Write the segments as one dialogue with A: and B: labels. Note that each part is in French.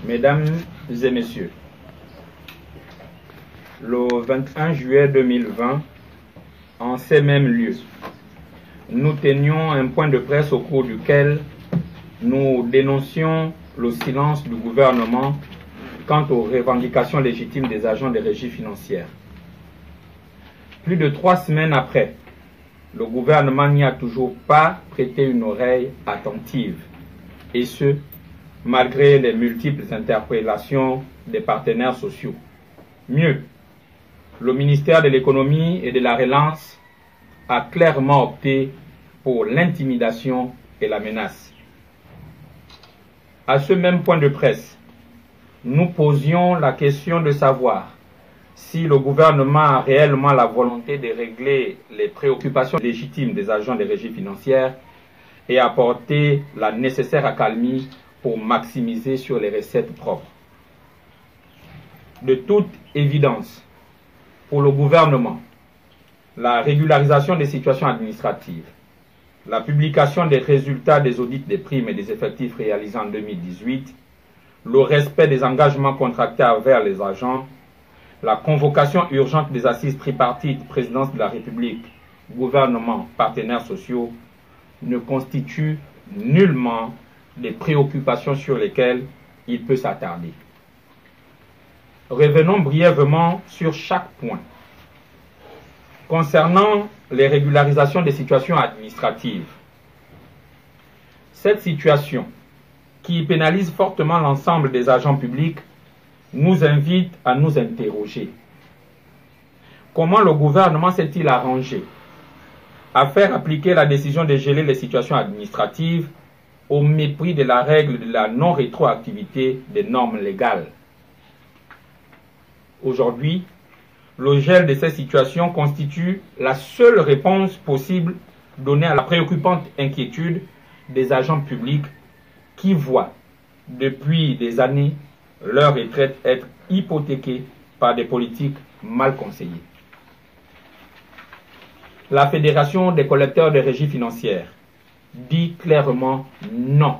A: Mesdames et messieurs, le 21 juillet 2020, en ces mêmes lieux, nous tenions un point de presse au cours duquel nous dénoncions le silence du gouvernement quant aux revendications légitimes des agents des régies financières. Plus de 3 semaines après, le gouvernement n'y a toujours pas prêté une oreille attentive, et ce, malgré les multiples interpellations des partenaires sociaux. Mieux, le ministère de l'économie et de la relance a clairement opté pour l'intimidation et la menace. À ce même point de presse, nous posions la question de savoir si le gouvernement a réellement la volonté de régler les préoccupations légitimes des agents des régies financières et apporter la nécessaire accalmie pour maximiser sur les recettes propres. De toute évidence, pour le gouvernement, la régularisation des situations administratives, la publication des résultats des audits des primes et des effectifs réalisés en 2018, le respect des engagements contractés envers les agents, la convocation urgente des assises tripartites présidence de la République, gouvernement, partenaires sociaux, ne constituent nullement des préoccupations sur lesquelles il peut s'attarder. Revenons brièvement sur chaque point. Concernant les régularisations des situations administratives, cette situation, qui pénalise fortement l'ensemble des agents publics, nous invite à nous interroger. Comment le gouvernement s'est-il arrangé à faire appliquer la décision de geler les situations administratives au mépris de la règle de la non-rétroactivité des normes légales? Aujourd'hui, le gel de ces situations constitue la seule réponse possible donnée à la préoccupante inquiétude des agents publics qui voient, depuis des années, leur retraite être hypothéquée par des politiques mal conseillées. La Fédération des collecteurs de régies financières dit clairement non.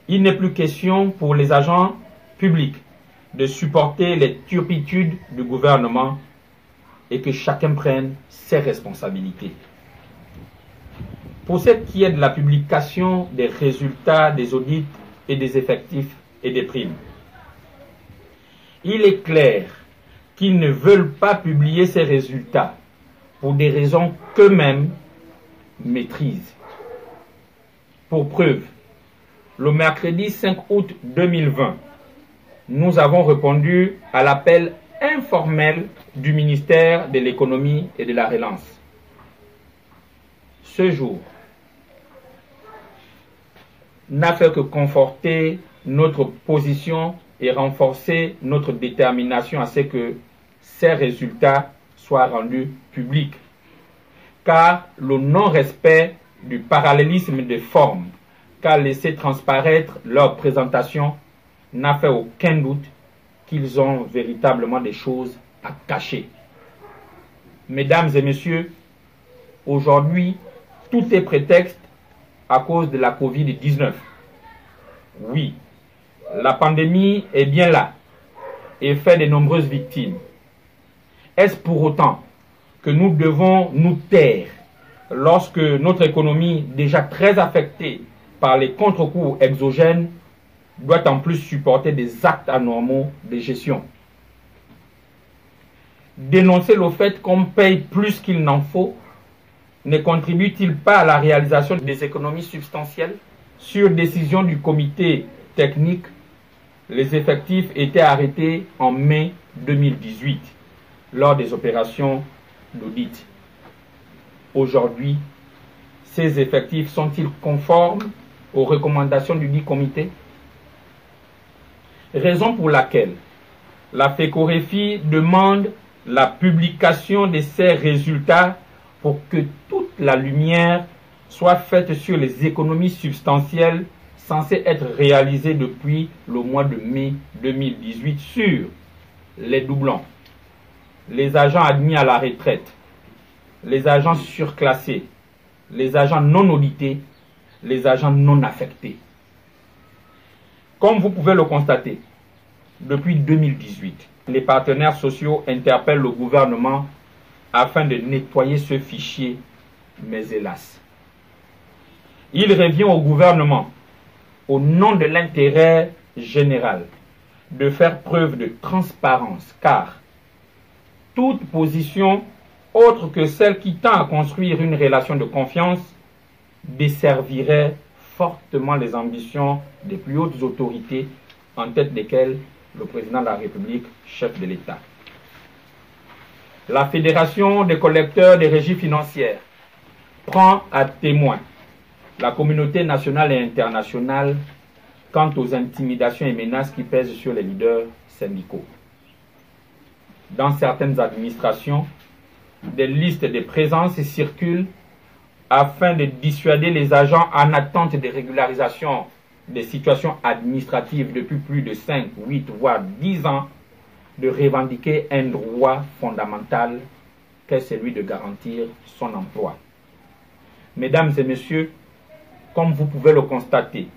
A: Il n'est plus question pour les agents publics de supporter les turpitudes du gouvernement et que chacun prenne ses responsabilités. Pour ce qui est de la publication des résultats des audits et des effectifs et des primes, il est clair qu'ils ne veulent pas publier ces résultats pour des raisons qu'eux-mêmes maîtrisent. Pour preuve, le mercredi 5 août 2020, nous avons répondu à l'appel informel du ministère de l'économie et de la relance. Ce jour n'a fait que conforter notre position et renforcer notre détermination à ce que ces résultats soient rendus publics. Car le non-respect du parallélisme des formes qu'a laissé transparaître leur présentation n'a fait aucun doute qu'ils ont véritablement des choses à cacher. Mesdames et messieurs, aujourd'hui, tout est prétexte à cause de la Covid-19. Oui, la pandémie est bien là et fait de nombreuses victimes. Est-ce pour autant que nous devons nous taire lorsque notre économie, déjà très affectée par les contre-coups exogènes, doit en plus supporter des actes anormaux de gestion? Dénoncer le fait qu'on paye plus qu'il n'en faut ne contribue-t-il pas à la réalisation des économies substantielles? Sur décision du comité technique, les effectifs étaient arrêtés en mai 2018 lors des opérations d'audit. Aujourd'hui, ces effectifs sont-ils conformes aux recommandations du dit comité? Raison pour laquelle la FECOREFI demande la publication de ces résultats pour que toute la lumière soit faite sur les économies substantielles censées être réalisées depuis le mois de mai 2018 sur les doublons, les agents admis à la retraite, les agents surclassés, les agents non audités, les agents non affectés. Comme vous pouvez le constater, depuis 2018, les partenaires sociaux interpellent le gouvernement afin de nettoyer ce fichier, mais hélas. Il revient au gouvernement, au nom de l'intérêt général, de faire preuve de transparence, car toute position autre que celle qui tend à construire une relation de confiance desservirait fortement les ambitions des plus hautes autorités, en tête desquelles le président de la République, chef de l'État. La Fédération des collecteurs des régies financières prend à témoin la communauté nationale et internationale quant aux intimidations et menaces qui pèsent sur les leaders syndicaux. Dans certaines administrations, des listes de présence circulent afin de dissuader les agents en attente de régularisation des situations administratives depuis plus de 5, 8, voire 10 ans de revendiquer un droit fondamental qu'est celui de garantir son emploi. Mesdames et messieurs, comme vous pouvez le constater,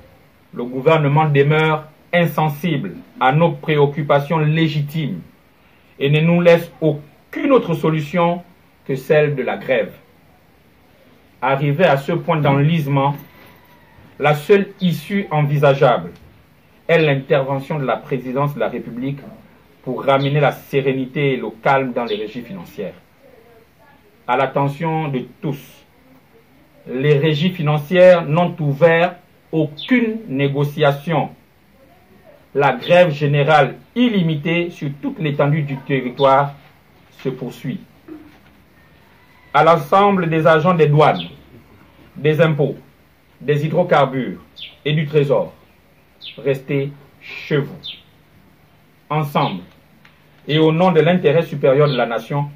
A: le gouvernement demeure insensible à nos préoccupations légitimes et ne nous laisse aucune autre solution que celle de la grève. Arrivé à ce point d'enlisement, la seule issue envisageable est l'intervention de la présidence de la République pour ramener la sérénité et le calme dans les régies financières. À l'attention de tous, les régies financières n'ont ouvert aucune négociation. La grève générale illimitée sur toute l'étendue du territoire se poursuit. À l'ensemble des agents des douanes, des impôts, des hydrocarbures et du trésor, restez chez vous. Ensemble, et au nom de l'intérêt supérieur de la nation,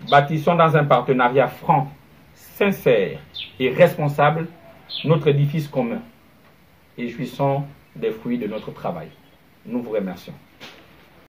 A: bâtissons dans un partenariat franc, sincère et responsable notre édifice commun et jouissons des fruits de notre travail. Nous vous remercions.